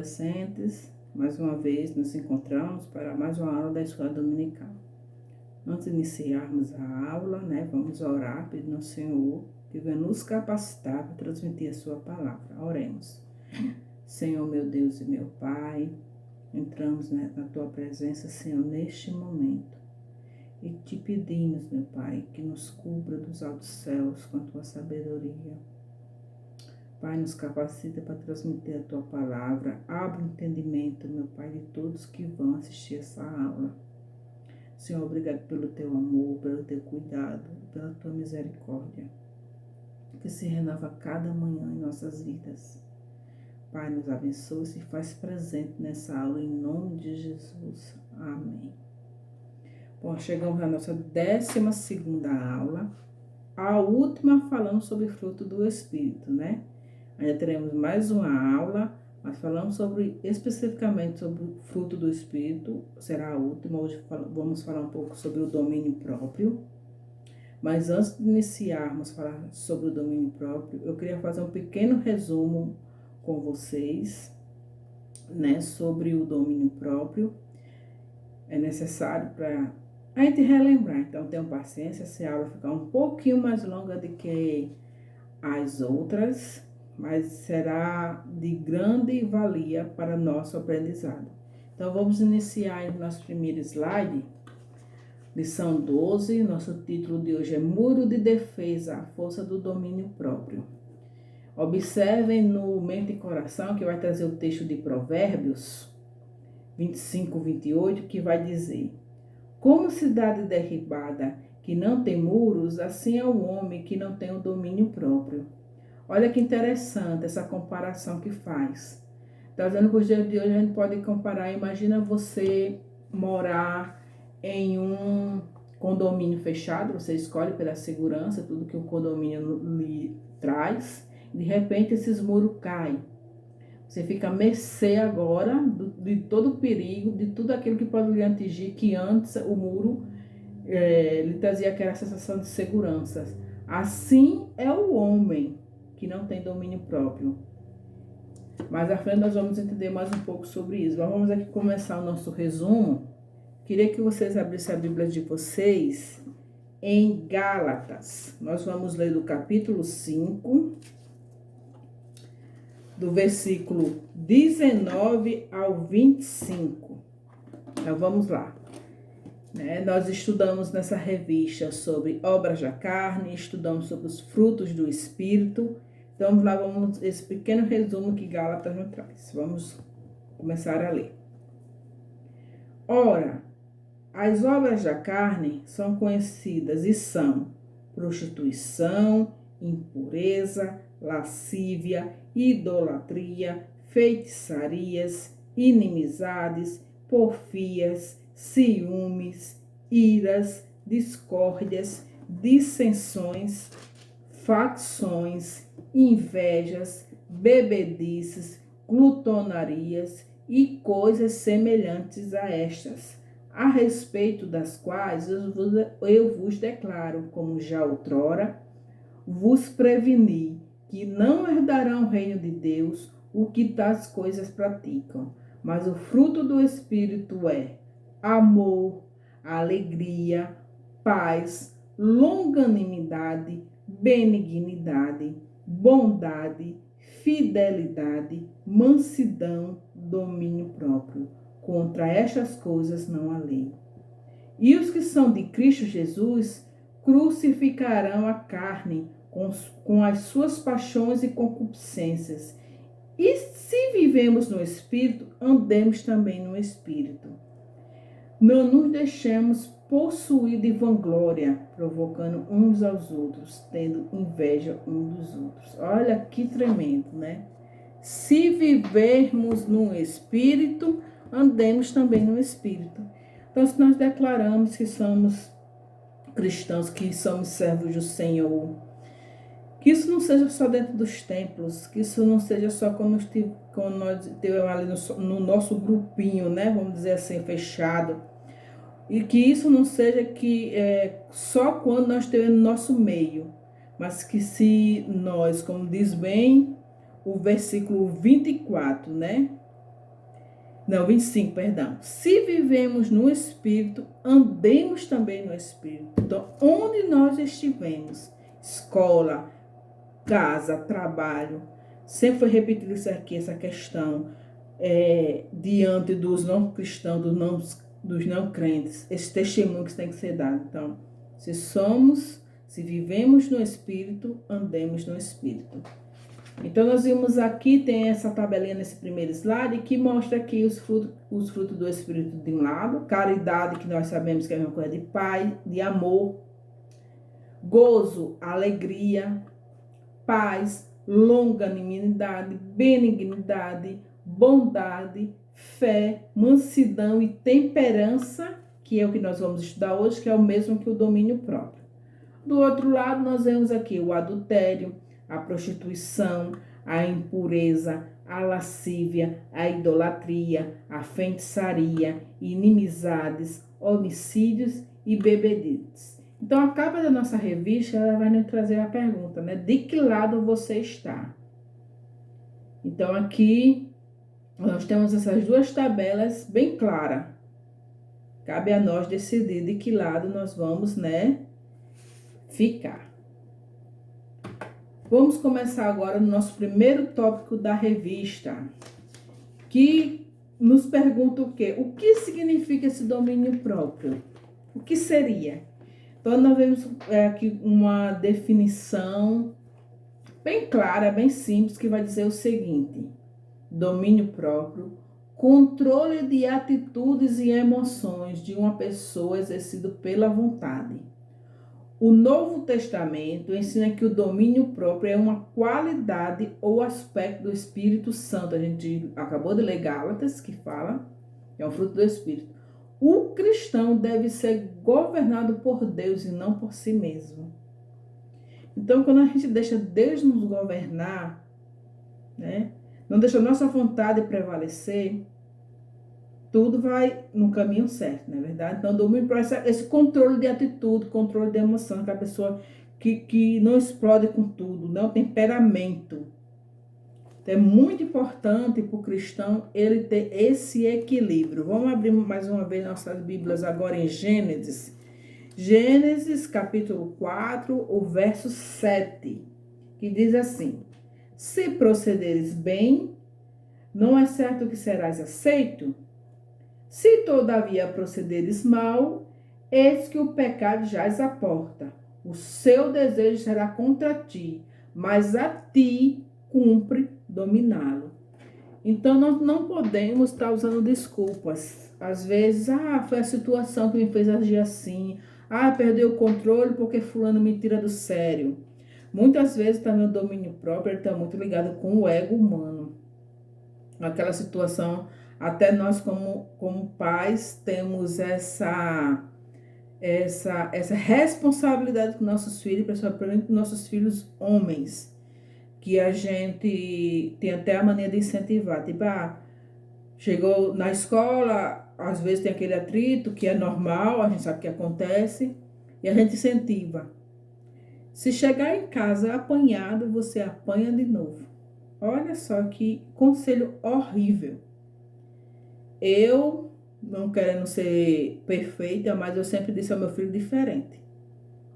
adolescentes, mais uma vez nos encontramos para mais uma aula da Escola Dominical. Antes de iniciarmos a aula, vamos orar pedindo ao Senhor que venha nos capacitar para transmitir a sua palavra. Oremos. Senhor, meu Deus e meu Pai, entramos na tua presença, Senhor, neste momento. E te pedimos, meu Pai, que nos cubra dos altos céus com a tua sabedoria. Pai, nos capacita para transmitir a tua palavra. Abre o entendimento, meu Pai, de todos que vão assistir essa aula. Senhor, obrigado pelo teu amor, pelo teu cuidado, pela tua misericórdia, que se renova cada manhã em nossas vidas. Pai, nos abençoe e se faz presente nessa aula, em nome de Jesus. Amém. Bom, chegamos à nossa 12ª aula, a última falando sobre fruto do Espírito, Ainda teremos mais uma aula, mas falamos especificamente sobre o fruto do Espírito, será a última. Hoje vamos falar um pouco sobre o domínio próprio. Mas antes de iniciarmos a falar sobre o domínio próprio, eu queria fazer um pequeno resumo com vocês, sobre o domínio próprio. É necessário para a gente relembrar, então tenham paciência se a aula ficar um pouquinho mais longa do que as outras, mas será de grande valia para nosso aprendizado. Então vamos iniciar o nosso primeiro slide, lição 12, nosso título de hoje é Muro de Defesa, a força do domínio próprio. Observem no mente e coração que vai trazer o texto de Provérbios 25, 28, que vai dizer: como cidade derribada que não tem muros, assim é o homem que não tem o domínio próprio. Olha que interessante essa comparação que faz. Está dizendo que os dias de hoje a gente pode comparar. Imagina você morar em um condomínio fechado, você escolhe pela segurança, tudo que o condomínio lhe traz. De repente esses muros caem. Você fica à mercê agora de todo o perigo, de tudo aquilo que pode lhe atingir, que antes o muro lhe trazia aquela sensação de segurança. Assim é o homem que não tem domínio próprio. Mais à frente nós vamos entender mais um pouco sobre isso. Vamos aqui começar o nosso resumo. Queria que vocês abrissem a Bíblia de vocês em Gálatas. Nós vamos ler do capítulo 5, do versículo 19 ao 25. Então vamos lá. Nós estudamos nessa revista sobre obras da carne, estudamos sobre os frutos do Espírito. Então vamos lá, esse pequeno resumo que Gálatas nos traz. Vamos começar a ler. Ora, as obras da carne são conhecidas e são prostituição, impureza, lascívia, idolatria, feitiçarias, inimizades, porfias, ciúmes, iras, discórdias, dissensões, facções, invejas, bebedices, glutonarias e coisas semelhantes a estas, a respeito das quais eu vos declaro, como já outrora vos preveni, que não herdarão o reino de Deus o que tais coisas praticam. Mas o fruto do Espírito é amor, alegria, paz, longanimidade, benignidade, bondade, fidelidade, mansidão, domínio próprio. Contra estas coisas não há lei. E os que são de Cristo Jesus crucificarão a carne com as suas paixões e concupiscências. E se vivemos no Espírito, andemos também no Espírito. Não nos deixemos possuir de vanglória, provocando uns aos outros, tendo inveja uns dos outros. Olha que tremendo, Se vivermos no Espírito, andemos também no Espírito. Então, se nós declaramos que somos cristãos, que somos servos do Senhor, que isso não seja só dentro dos templos, que isso não seja só quando nós estivermos ali no nosso grupinho, vamos dizer assim, fechado. E que isso não seja só quando nós estivermos no nosso meio, mas que se nós, como diz bem o versículo 24, Não, 25, perdão. Se vivemos no Espírito, andemos também no Espírito. Então, onde nós estivermos, escola, casa, trabalho, sempre foi repetido isso aqui, essa questão, diante dos não cristãos, dos não crentes, esse testemunho que tem que ser dado. Então, se vivemos no Espírito, andemos no Espírito. Então, nós vimos aqui, tem essa tabelinha nesse primeiro slide, que mostra aqui os frutos do Espírito de um lado, caridade, que nós sabemos que é uma coisa de paz, de amor, gozo, alegria, paz, longanimidade, benignidade, bondade, fé, mansidão e temperança, que é o que nós vamos estudar hoje, que é o mesmo que o domínio próprio. Do outro lado, nós vemos aqui o adultério, a prostituição, a impureza, a lascívia, a idolatria, a feitiçaria, inimizades, homicídios e bebedices. Então, a capa da nossa revista, ela vai nos trazer a pergunta, né? De que lado você está? Então, aqui, nós temos essas duas tabelas bem claras. Cabe a nós decidir de que lado nós vamos, né, ficar. Vamos começar agora no nosso primeiro tópico da revista, que nos pergunta o quê? O que significa esse domínio próprio? O que seria? Então, nós vemos aqui uma definição bem clara, bem simples, que vai dizer o seguinte: domínio próprio, controle de atitudes e emoções de uma pessoa exercido pela vontade. O Novo Testamento ensina que o domínio próprio é uma qualidade ou aspecto do Espírito Santo. A gente acabou de ler Gálatas, que fala, é um fruto do Espírito. O cristão deve ser governado por Deus e não por si mesmo. Então, quando a gente deixa Deus nos governar, né, não deixa a nossa vontade prevalecer, tudo vai no caminho certo, não é verdade? Então, domínio próprio é esse controle de atitude, controle de emoção, aquela pessoa que não explode com tudo, não, temperamento. Então, é muito importante para o cristão ele ter esse equilíbrio. Vamos abrir mais uma vez nossas Bíblias agora em Gênesis. Gênesis, capítulo 4, o verso 7, que diz assim: se procederes bem, não é certo que serás aceito? Se todavia procederes mal, eis que o pecado jaz à porta. O seu desejo será contra ti, mas a ti cumpre dominá-lo. Então, nós não podemos estar usando desculpas. Às vezes, foi a situação que me fez agir assim. Perdi o controle porque fulano me tira do sério. Muitas vezes também o domínio próprio está muito ligado com o ego humano. Aquela situação, até nós como pais temos essa responsabilidade com nossos filhos, principalmente com nossos filhos homens, que a gente tem até a mania de incentivar, tipo, chegou na escola, às vezes tem aquele atrito que é normal, a gente sabe que acontece, e a gente incentiva. Se chegar em casa apanhado, você apanha de novo. Olha só que conselho horrível. Eu, não querendo ser perfeita, mas eu sempre disse ao meu filho diferente.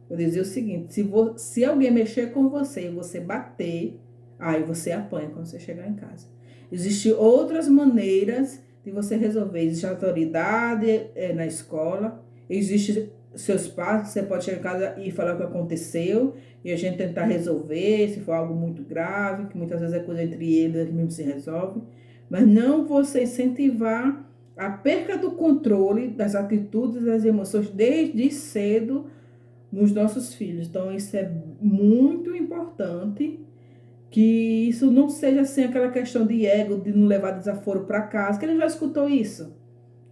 Eu dizia o seguinte: se alguém mexer com você e você bater, aí você apanha quando você chegar em casa. Existem outras maneiras de você resolver. Existe autoridade na escola, existe seus pais, você pode chegar em casa e falar o que aconteceu e a gente tentar resolver, se for algo muito grave, que muitas vezes é coisa entre eles mesmo se resolve, mas não você incentivar a perca do controle das atitudes e das emoções desde cedo nos nossos filhos. Então, isso é muito importante, que isso não seja assim aquela questão de ego, de não levar desaforo para casa, que ele já escutou isso,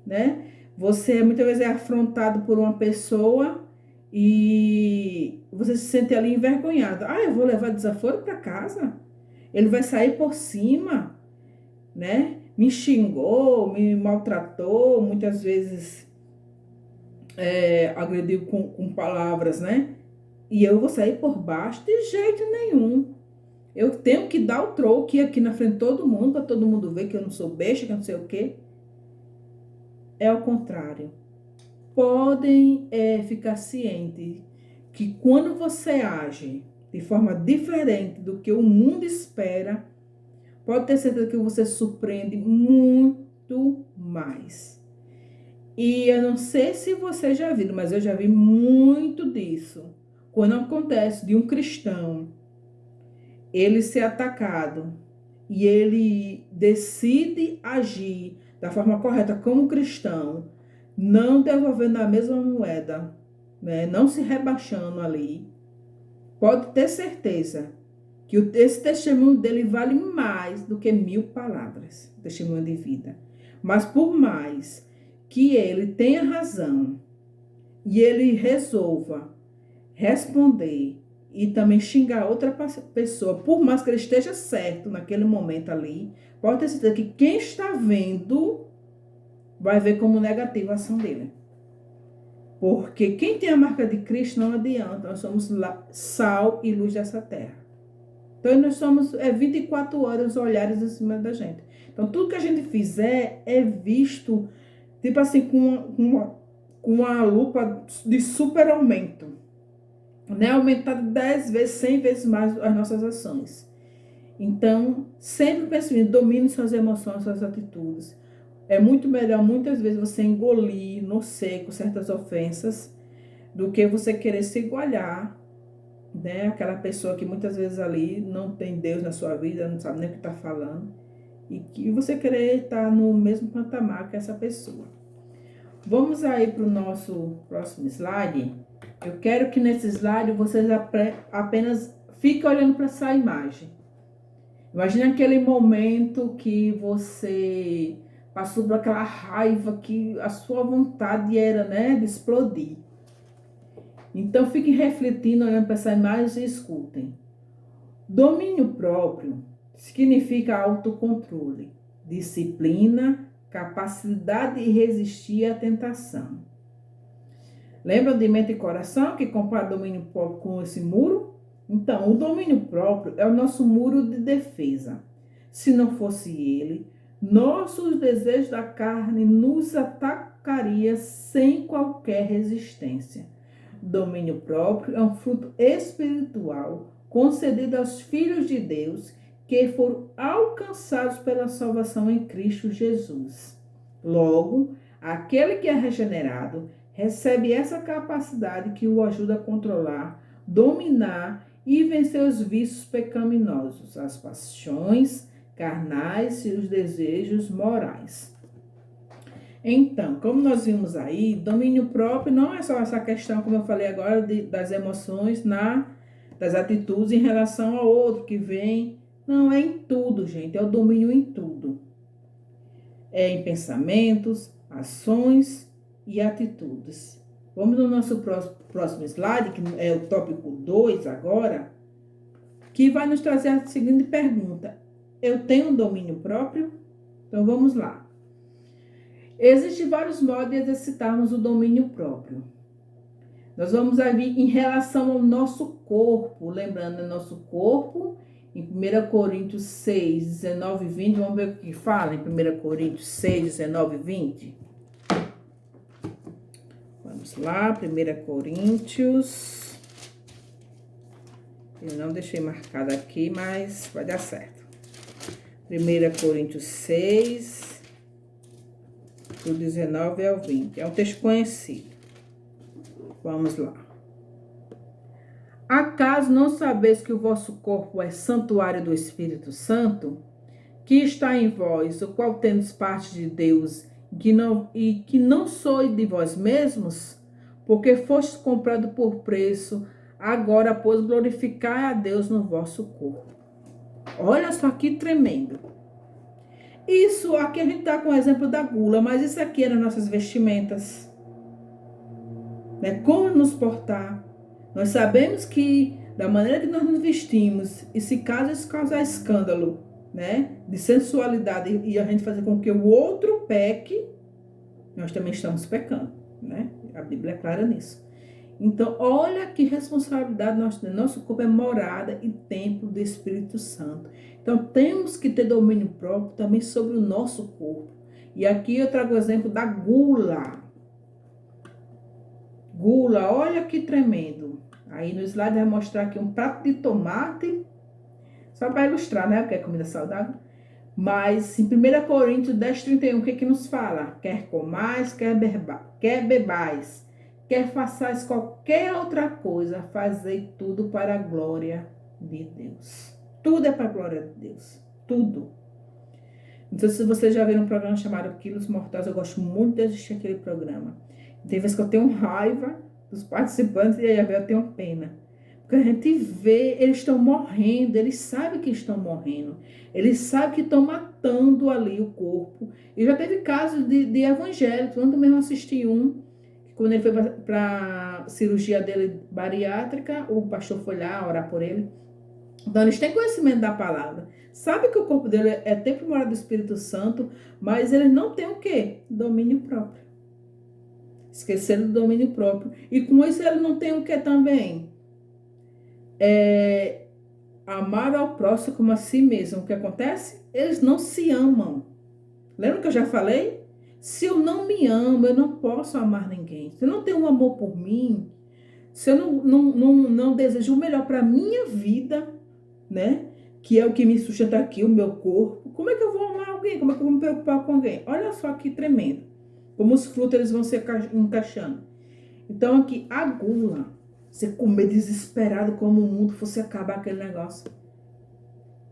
né? Você muitas vezes é afrontado por uma pessoa e você se sente ali envergonhado. Eu vou levar desaforo para casa? Ele vai sair por cima, né? Me xingou, me maltratou, muitas vezes agrediu com palavras, né? E eu vou sair por baixo? De jeito nenhum. Eu tenho que dar o troque aqui na frente de todo mundo, para todo mundo ver que eu não sou besta, que eu não sei o quê. é ao contrário. Podem ficar cientes que quando você age de forma diferente do que o mundo espera, pode ter certeza que você surpreende muito mais. E eu não sei se você já viu, mas eu já vi muito disso. Quando acontece de um cristão, ele ser atacado e ele decide agir da forma correta como cristão, não devolvendo a mesma moeda, né? Não se rebaixando ali, pode ter certeza que esse testemunho dele vale mais do que 1000 palavras, testemunho de vida. Mas por mais que ele tenha razão e ele resolva responder e também xingar outra pessoa, por mais que ele esteja certo naquele momento ali, pode ter certeza que quem está vendo vai ver como negativa a ação dele. Porque quem tem a marca de Cristo não adianta, nós somos sal e luz dessa terra. Então nós somos 24 horas olhares em cima da gente. Então tudo que a gente fizer é visto, tipo assim, com uma lupa de super aumento. Né? Aumentado 10 vezes, 100 vezes mais as nossas ações. Então, sempre pense em domine suas emoções, suas atitudes. É muito melhor, muitas vezes, você engolir no seco certas ofensas do que você querer se igualar, né? Aquela pessoa que muitas vezes ali não tem Deus na sua vida, não sabe nem o que está falando, e que você querer estar no mesmo patamar que essa pessoa. Vamos aí para o nosso próximo slide. Eu quero que nesse slide vocês apenas fiquem olhando para essa imagem. Imagine aquele momento que você passou por aquela raiva que a sua vontade era, né, de explodir. Então fiquem refletindo, olhando para essa imagem e escutem. Domínio próprio significa autocontrole, disciplina, capacidade de resistir à tentação. Lembra de mente e coração que compara domínio próprio com esse muro? Então, o domínio próprio é o nosso muro de defesa. Se não fosse ele, nossos desejos da carne nos atacaria sem qualquer resistência. Domínio próprio é um fruto espiritual concedido aos filhos de Deus que foram alcançados pela salvação em Cristo Jesus. Logo, aquele que é regenerado recebe essa capacidade que o ajuda a controlar, dominar e vencer os vícios pecaminosos, as paixões carnais e os desejos morais. Então, como nós vimos aí, domínio próprio não é só essa questão, como eu falei agora, das emoções, das atitudes em relação ao outro que vem. Não, é em tudo, gente, é o domínio em tudo. É em pensamentos, ações e atitudes. Vamos no nosso próximo slide, que é o tópico 2 agora, que vai nos trazer a seguinte pergunta: eu tenho um domínio próprio? Então vamos lá. Existem vários modos de exercitarmos o domínio próprio. Nós vamos ver em relação ao nosso corpo, lembrando nosso corpo, em 1 Coríntios 6, 19 e 20, vamos ver o que fala em 1 Coríntios 6, 19 e 20. Vamos lá, 1 Coríntios. Eu não deixei marcado aqui, mas vai dar certo. 1 Coríntios 6, do 19 ao 20. É um texto conhecido. Vamos lá. Acaso não sabeis que o vosso corpo é santuário do Espírito Santo, que está em vós, o qual tendes parte de Deus, e que não sois de vós mesmos? Porque fostes comprado por preço, agora, pois, glorificai a Deus no vosso corpo. Olha só que tremendo. Isso aqui a gente está com o exemplo da gula, mas isso aqui eram nossas vestimentas. Né? Como nos portar. Nós sabemos que da maneira que nós nos vestimos, e se caso isso causar escândalo, né, de sensualidade e a gente fazer com que o outro peque, nós também estamos pecando, né? A Bíblia é clara nisso. Então, olha que responsabilidade nós temos. Nosso corpo é morada e templo do Espírito Santo. Então, temos que ter domínio próprio também sobre o nosso corpo. E aqui eu trago o exemplo da gula. Gula, olha que tremendo. Aí no slide vai mostrar aqui um prato de tomate, só para ilustrar, né, o que é comida saudável. Mas em 1 Coríntios 10:31, o que que nos fala? Quer comais, quer bebais, quer façais qualquer outra coisa, fazei tudo para a glória de Deus. Tudo é para a glória de Deus. Tudo. Não sei se vocês já viram um programa chamado Quilos Mortais. Eu gosto muito de assistir aquele programa. Tem vezes que eu tenho raiva dos participantes e aí eu tenho pena. Porque a gente vê, eles estão morrendo, eles sabem que estão morrendo. Eles sabem que estão matando ali o corpo. E já teve casos de evangélicos. Ontem mesmo assisti um, que quando ele foi para a cirurgia dele bariátrica, o pastor foi lá orar por ele. Então, eles têm conhecimento da palavra. Sabe que o corpo dele é templo e morada do Espírito Santo, mas eles não têm o quê? Domínio próprio. Esqueceram do domínio próprio. E com isso, eles não têm o que também? Amar ao próximo como a si mesmo. O que acontece? Eles não se amam. Lembra que eu já falei? Se eu não me amo, eu não posso amar ninguém. Se eu não tenho um amor por mim, se eu não desejo o melhor para a minha vida, né? Que é o que me sustenta aqui, o meu corpo. Como é que eu vou amar alguém? Como é que eu vou me preocupar com alguém? Olha só que tremendo. Como os frutos eles vão se encaixando. Então aqui, a gula. Você comer desesperado como o mundo fosse acabar aquele negócio.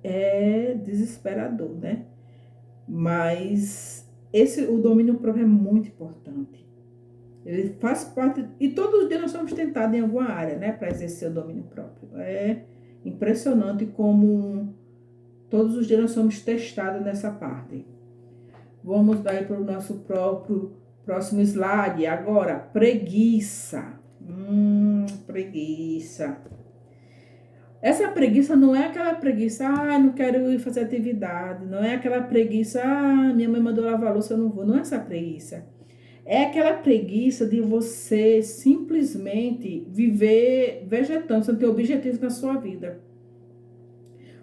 É desesperador, né? Mas o domínio próprio é muito importante. Ele faz parte... E todos os dias nós somos tentados em alguma área, né? Para exercer o domínio próprio. É impressionante como todos os dias nós somos testados nessa parte. Vamos daí para o nosso próximo slide. Agora, preguiça. Preguiça. Essa preguiça não é aquela preguiça, não quero ir fazer atividade. Não é aquela preguiça, minha mãe mandou lavar a louça, eu não vou. Não é essa preguiça. É aquela preguiça de você simplesmente viver vegetando, sem ter objetivos na sua vida.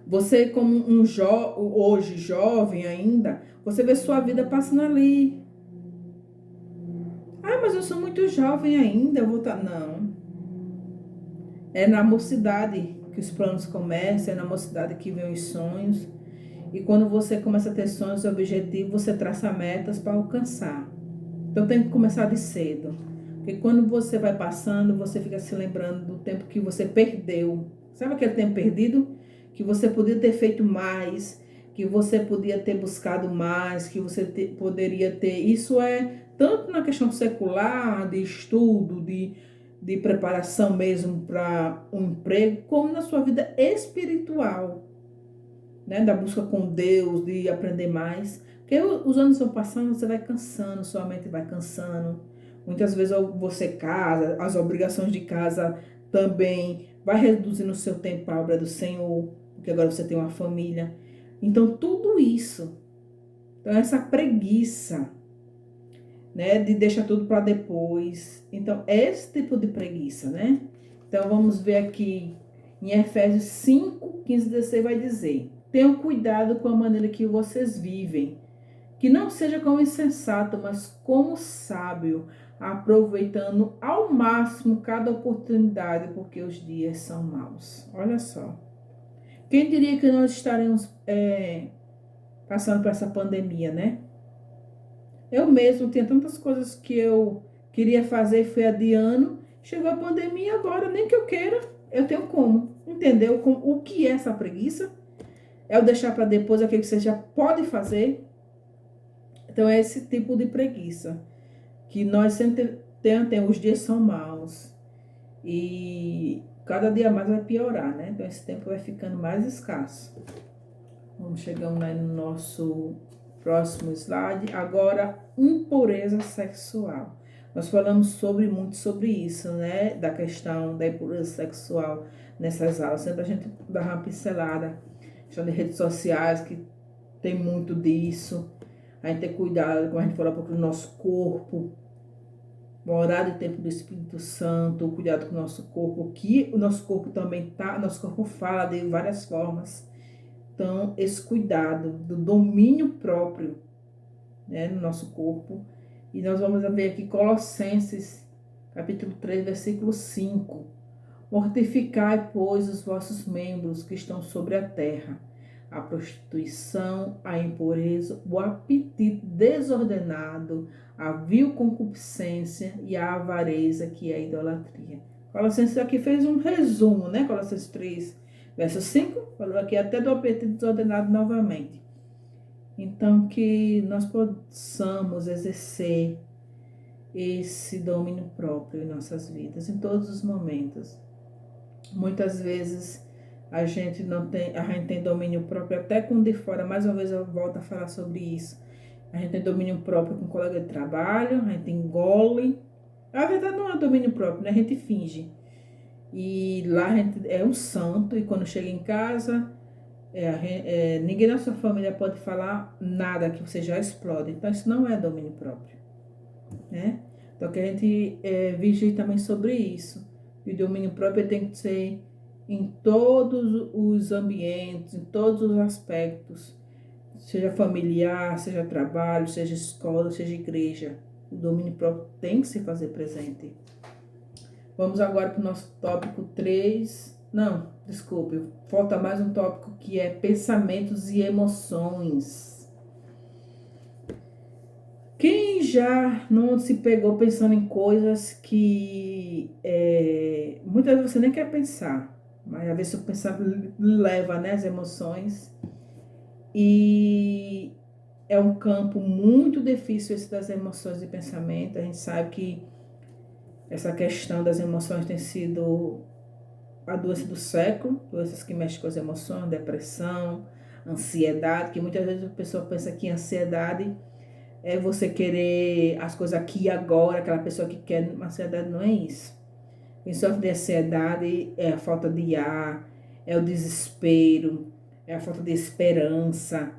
Você, como hoje jovem ainda, você vê sua vida passando ali. Mas eu sou muito jovem ainda, eu vou estar... Não. É na mocidade que os planos começam, é na mocidade que vem os sonhos. E quando você começa a ter sonhos e objetivos, você traça metas para alcançar. Então tem que começar de cedo. Porque quando você vai passando, você fica se lembrando do tempo que você perdeu. Sabe aquele tempo perdido? Que você podia ter feito mais, que você podia ter buscado mais, que você poderia ter. Isso é tanto na questão secular, de estudo, de preparação mesmo para um emprego, como na sua vida espiritual, né? Da busca com Deus, de aprender mais. Porque os anos vão passando, você vai cansando, sua mente vai cansando. Muitas vezes você casa, as obrigações de casa também vai reduzindo o seu tempo para a obra do Senhor, porque agora você tem uma família. Então, tudo isso. Então, essa preguiça, né, de deixar tudo para depois. Então, é esse tipo de preguiça, né? Então, vamos ver aqui em Efésios 5, 15, 16 vai dizer: tenham cuidado com a maneira que vocês vivem, que não seja como insensato, mas como sábio, aproveitando ao máximo cada oportunidade, porque os dias são maus. Olha só. Quem diria que nós estaremos passando por essa pandemia, né? Eu mesmo tinha tantas coisas que eu queria fazer, fui adiando. Chegou a pandemia agora, nem que eu queira, eu tenho como. Entendeu? O que é essa preguiça? É o deixar para depois aquilo que você já pode fazer. Então é esse tipo de preguiça. Que nós sempre temos, os dias são maus. E cada dia mais vai piorar, né? Então esse tempo vai ficando mais escasso. Vamos chegando aí no nosso próximo slide. Agora, impureza sexual. Nós falamos muito sobre isso, né? Da questão da impureza sexual nessas aulas. Sempre a gente dá uma pincelada. Questão de redes sociais, que tem muito disso. A gente ter cuidado, como a gente falou, do nosso corpo. O horário e tempo do Espírito Santo, o cuidado com o nosso corpo, que o nosso corpo também tá, nosso corpo fala de várias formas. Então, esse cuidado do domínio próprio, né, no nosso corpo. E nós vamos ver aqui Colossenses, capítulo 3, versículo 5. Mortificai, pois, os vossos membros que estão sobre a terra, a prostituição, a impureza, o apetite desordenado, a vil concupiscência e a avareza, que é a idolatria. Colossenses aqui fez um resumo, né? Colossenses 3, verso 5, falou aqui até do apetite desordenado novamente. Então, que nós possamos exercer esse domínio próprio em nossas vidas, em todos os momentos. Muitas vezes a gente tem domínio próprio até com de fora. Mais uma vez eu volto a falar sobre isso. A gente tem domínio próprio com colega de trabalho, a gente engole. Na verdade não é domínio próprio, né? A gente finge. E lá a gente é um santo e quando chega em casa, ninguém da sua família pode falar nada que você já explode. Então isso não é domínio próprio, né? Então que a gente vigie também sobre isso. E o domínio próprio tem que ser em todos os ambientes, em todos os aspectos, seja familiar, seja trabalho, seja escola, seja igreja. O domínio próprio tem que se fazer presente. Vamos agora para o nosso tópico 3. Não, desculpe, falta mais um tópico que é pensamentos e emoções. Quem já não se pegou pensando em coisas que muitas vezes você nem quer pensar, mas às vezes o pensamento leva, né, as emoções, e é um campo muito difícil esse das emoções e pensamento. A gente sabe que essa questão das emoções tem sido a doença do século, doenças que mexem com as emoções, depressão, ansiedade, que muitas vezes a pessoa pensa que ansiedade é você querer as coisas aqui e agora, aquela pessoa que quer, mas ansiedade não é isso. Quem sofre de ansiedade é a falta de ar, é o desespero, é a falta de esperança.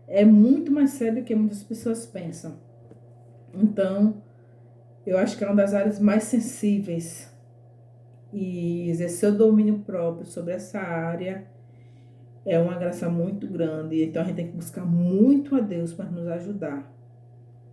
É muito mais sério do que muitas pessoas pensam. Então, eu acho que é uma das áreas mais sensíveis e exercer o domínio próprio sobre essa área é uma graça muito grande. Então, a gente tem que buscar muito a Deus para nos ajudar.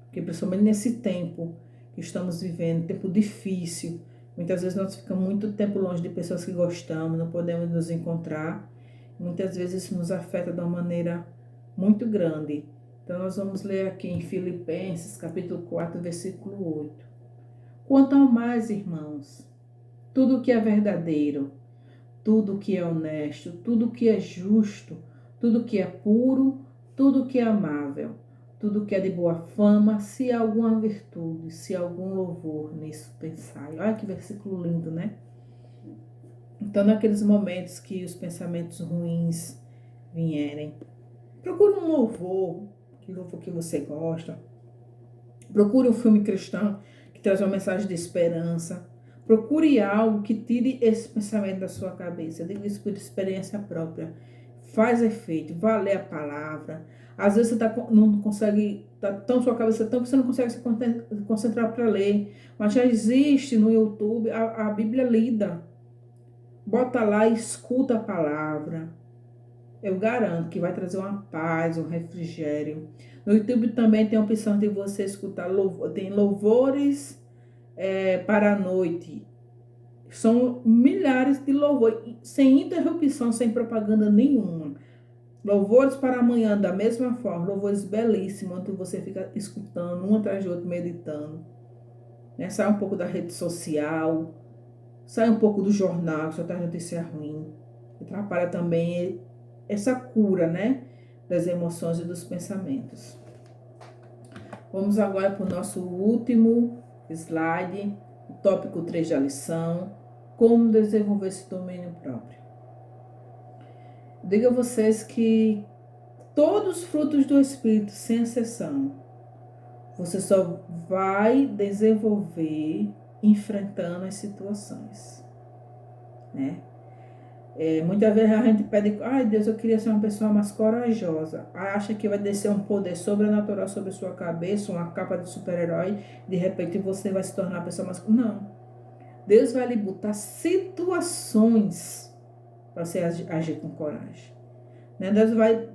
Porque principalmente nesse tempo que estamos vivendo, tempo difícil, muitas vezes nós ficamos muito tempo longe de pessoas que gostamos, não podemos nos encontrar. Muitas vezes isso nos afeta de uma maneira muito grande. Então nós vamos ler aqui em Filipenses, capítulo 4, versículo 8. Quanto ao mais, irmãos, tudo que é verdadeiro, tudo que é honesto, tudo que é justo, tudo que é puro, tudo que é amável, tudo que é de boa fama, se há alguma virtude, se há algum louvor, nisso pensai. Olha que versículo lindo, né? Então, naqueles momentos que os pensamentos ruins vierem, procure um louvor, que louvor que você gosta. Procure um filme cristão que traz uma mensagem de esperança. Procure algo que tire esse pensamento da sua cabeça. Eu digo isso por experiência própria. Faz efeito, vá ler a palavra. Às vezes você não consegue, tá tão sua cabeça tão que você não consegue se concentrar para ler. Mas já existe no YouTube a Bíblia lida. Bota lá e escuta a palavra. Eu garanto que vai trazer uma paz, um refrigério. No YouTube também tem a opção de você escutar tem louvores para a noite. São milhares de louvores, sem interrupção, sem propaganda nenhuma. Louvores para amanhã, da mesma forma, louvores belíssimos, onde você fica escutando um atrás de outro, meditando. Né? Sai um pouco da rede social, sai um pouco do jornal, que só traz notícia ruim. Atrapalha também essa cura, né, das emoções e dos pensamentos. Vamos agora para o nosso último slide, o tópico 3 da lição, como desenvolver esse domínio próprio. Digo a vocês que todos os frutos do Espírito, sem exceção, você só vai desenvolver enfrentando as situações, né? Muitas vezes a gente pede, ai Deus, eu queria ser uma pessoa mais corajosa. Acha que vai descer um poder sobrenatural sobre sua cabeça, uma capa de super-herói, de repente você vai se tornar uma pessoa mais... Não. Deus vai lhe botar situações para você agir com coragem. Né? Deus vai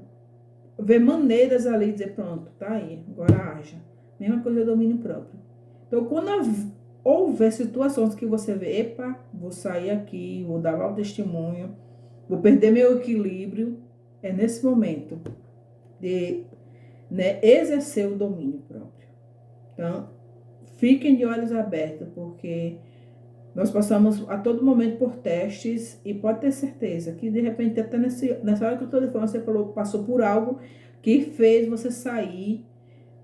ver maneiras ali de dizer, pronto, tá aí, agora haja. Mesma coisa é domínio próprio. Então, quando houver situações que você vê, epa, vou sair aqui, vou dar lá o testemunho, vou perder meu equilíbrio, é nesse momento de, né, exercer o domínio próprio. Então, fiquem de olhos abertos, porque nós passamos a todo momento por testes e pode ter certeza que de repente até nessa hora que eu estou falando, você passou por algo que fez você sair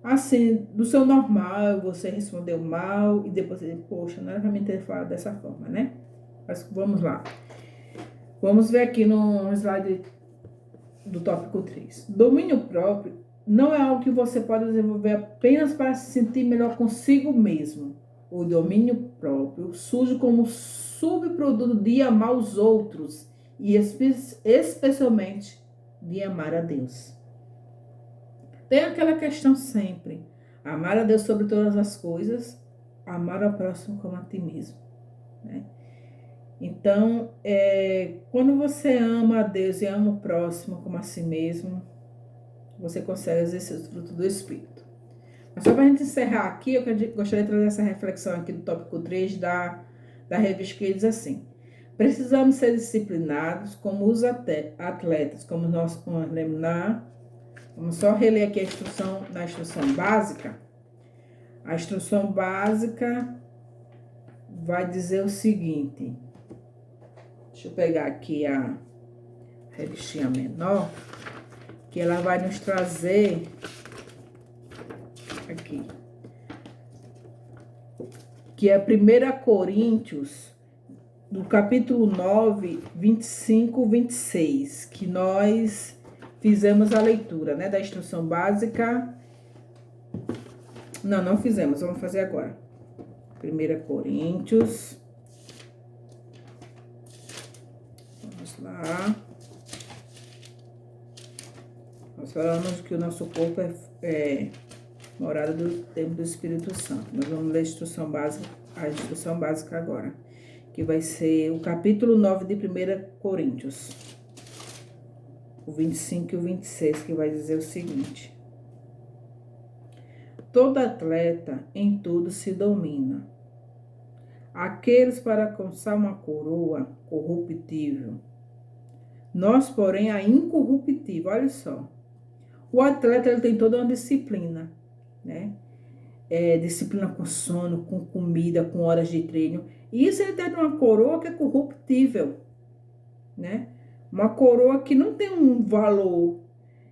assim do seu normal, você respondeu mal e depois você, poxa, não era pra mim ter falado dessa forma, né? Mas vamos lá. Vamos ver aqui no slide do tópico 3. Domínio próprio não é algo que você pode desenvolver apenas para se sentir melhor consigo mesmo. O domínio próprio surge como subproduto de amar os outros e especialmente de amar a Deus. Tem aquela questão sempre, amar a Deus sobre todas as coisas, amar ao próximo como a ti mesmo, né? Então, quando você ama a Deus e ama o próximo como a si mesmo, você consegue exercer os frutos do Espírito. Mas só para a gente encerrar aqui, eu gostaria de trazer essa reflexão aqui do tópico 3 da revista, que diz assim: precisamos ser disciplinados como os atletas, como nós lemos vamos só reler aqui na instrução básica. A instrução básica vai dizer o seguinte. Deixa eu pegar aqui a revistinha menor, que ela vai nos trazer aqui, que é 1 Coríntios, do capítulo 9, 25, 26, que nós fizemos a leitura, né, da instrução básica. Não fizemos, vamos fazer agora. 1 Coríntios. Vamos lá. Nós falamos que o nosso corpo é morada do templo do Espírito Santo. Nós vamos ler a instrução básica agora, que vai ser o capítulo 9 de 1 Coríntios, o 25 e o 26, que vai dizer o seguinte: todo atleta em tudo se domina. Aqueles para alcançar uma coroa corruptível, nós, porém, a incorruptível. Olha só, o atleta ele tem toda uma disciplina, né? Disciplina com sono, com comida, com horas de treino. E isso ele tem uma coroa que é corruptível, né? Uma coroa que não tem um valor.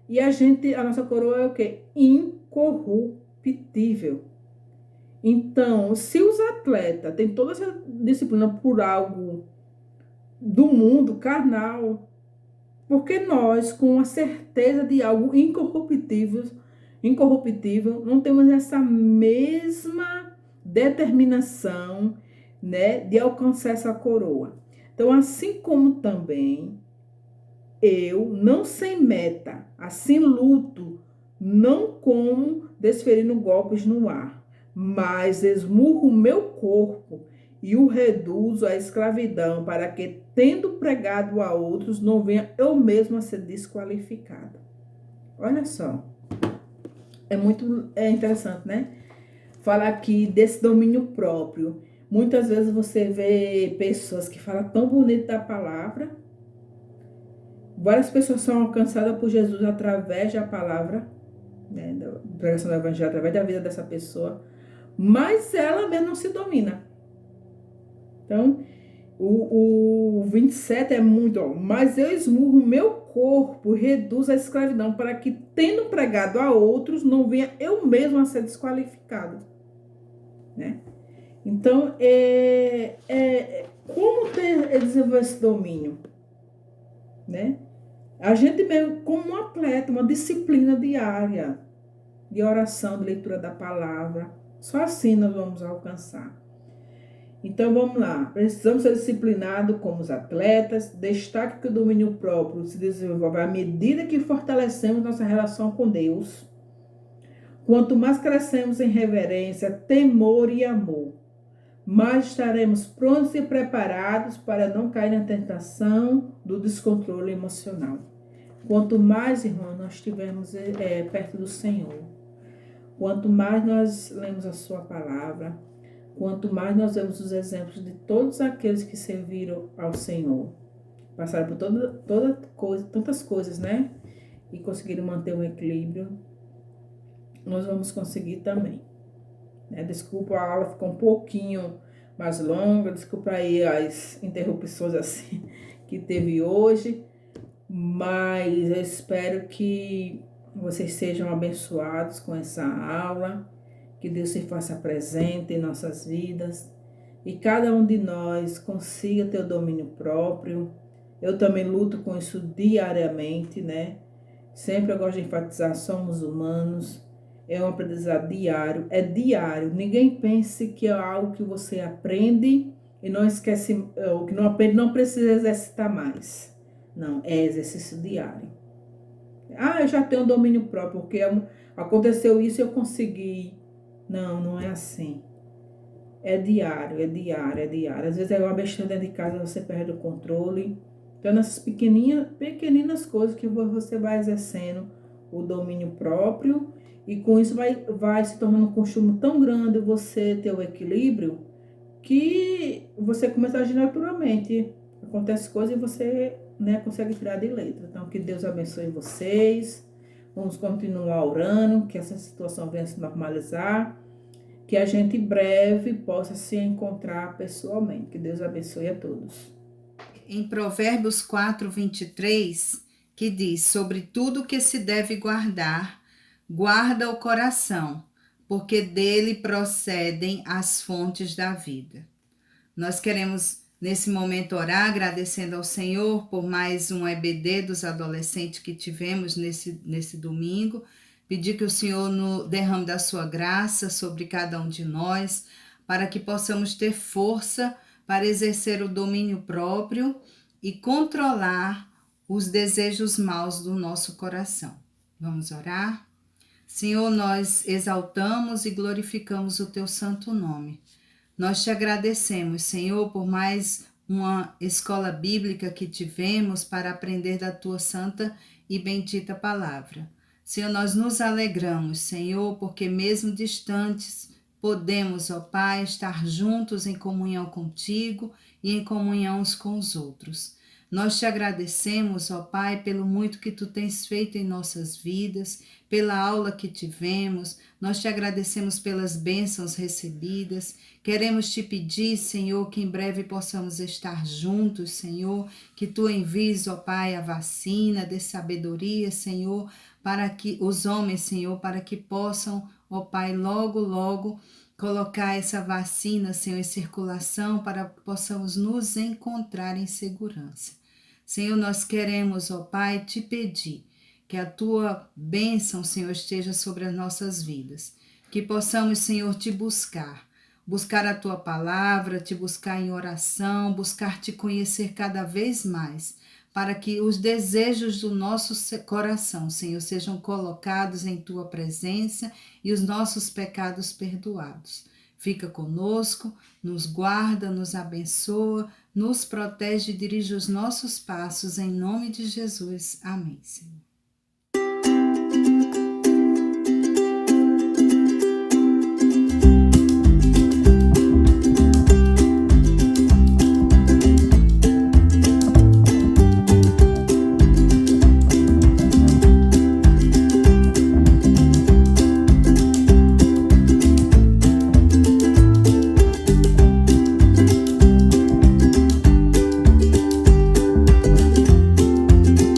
E a nossa coroa é o quê? Incorruptível. Então, se os atletas têm toda essa disciplina por algo do mundo carnal, porque nós, com a certeza de algo incorruptível, não temos essa mesma determinação, né, de alcançar essa coroa. Então, assim como também eu, não sem meta, assim luto, não como desferindo golpes no ar, mas esmurro o meu corpo e o reduzo à escravidão, para que, tendo pregado a outros, não venha eu mesmo a ser desqualificado. Olha só, é interessante, né? Falar aqui desse domínio próprio. Muitas vezes você vê pessoas que falam tão bonito da palavra. Várias pessoas são alcançadas por Jesus através da palavra, né, da pregação do evangelho, através da vida dessa pessoa, mas ela mesmo não se domina. Então, o 27 é muito, mas eu esmurro meu corpo, reduzo a escravidão, para que, tendo pregado a outros, não venha eu mesmo a ser desqualificado, né? Então, como desenvolver esse domínio, né? A gente mesmo, como um atleta, uma disciplina diária de oração, de leitura da palavra, só assim nós vamos alcançar. Então, vamos lá. Precisamos ser disciplinados como os atletas. Destaque que o domínio próprio se desenvolve à medida que fortalecemos nossa relação com Deus. Quanto mais crescemos em reverência, temor e amor, mais estaremos prontos e preparados para não cair na tentação do descontrole emocional. Quanto mais, irmão, nós estivermos perto do Senhor, quanto mais nós lemos a sua palavra, quanto mais nós vemos os exemplos de todos aqueles que serviram ao Senhor, passaram por tantas coisas, né? E conseguiram manter um equilíbrio, nós vamos conseguir também. Né? Desculpa, a aula ficou um pouquinho mais longa, desculpa aí as interrupções assim que teve hoje, mas eu espero que vocês sejam abençoados com essa aula, que Deus se faça presente em nossas vidas e cada um de nós consiga ter o domínio próprio. Eu também luto com isso diariamente, né? Sempre eu gosto de enfatizar, somos humanos, é um aprendizado diário, é diário. Ninguém pense que é algo que você aprende e não esquece, o que não aprende não precisa exercitar mais. Não, é exercício diário. Ah, eu já tenho domínio próprio, porque aconteceu isso e eu consegui. Não, não é assim. É diário, é diário, é diário. Às vezes é uma besteira dentro de casa, você perde o controle. Então, nessas pequeninas coisas que você vai exercendo o domínio próprio, e com isso vai se tornando um costume tão grande você ter o equilíbrio, que você começa a agir naturalmente. Acontece coisas e você, né, consegue tirar de letra. Então, que Deus abençoe vocês. Vamos continuar orando, que essa situação venha se normalizar, que a gente em breve possa se encontrar pessoalmente. Que Deus abençoe a todos. Em Provérbios 4, 23, que diz: sobre tudo que se deve guardar, guarda o coração, porque dele procedem as fontes da vida. Nós queremos, nesse momento, orar, agradecendo ao Senhor por mais um EBD dos adolescentes que tivemos nesse domingo. Pedir que o Senhor derrame da sua graça sobre cada um de nós, para que possamos ter força para exercer o domínio próprio e controlar os desejos maus do nosso coração. Vamos orar? Senhor, nós exaltamos e glorificamos o teu santo nome. Nós te agradecemos, Senhor, por mais uma escola bíblica que tivemos para aprender da tua santa e bendita palavra. Senhor, nós nos alegramos, Senhor, porque mesmo distantes, podemos, ó Pai, estar juntos em comunhão contigo e em comunhão uns com os outros. Nós te agradecemos, ó Pai, pelo muito que tu tens feito em nossas vidas, pela aula que tivemos. Nós te agradecemos pelas bênçãos recebidas. Queremos te pedir, Senhor, que em breve possamos estar juntos, Senhor, que tu envies, ó Pai, a vacina, dê sabedoria, Senhor, para que os homens, Senhor, para que possam, ó Pai, logo colocar essa vacina, Senhor, em circulação, para que possamos nos encontrar em segurança. Senhor, nós queremos, ó Pai, te pedir que a tua bênção, Senhor, esteja sobre as nossas vidas, que possamos, Senhor, te buscar a tua palavra, te buscar em oração, buscar te conhecer cada vez mais, para que os desejos do nosso coração, Senhor, sejam colocados em tua presença e os nossos pecados perdoados. Fica conosco, nos guarda, nos abençoa, nos protege e dirige os nossos passos, em nome de Jesus. Amém, Senhor.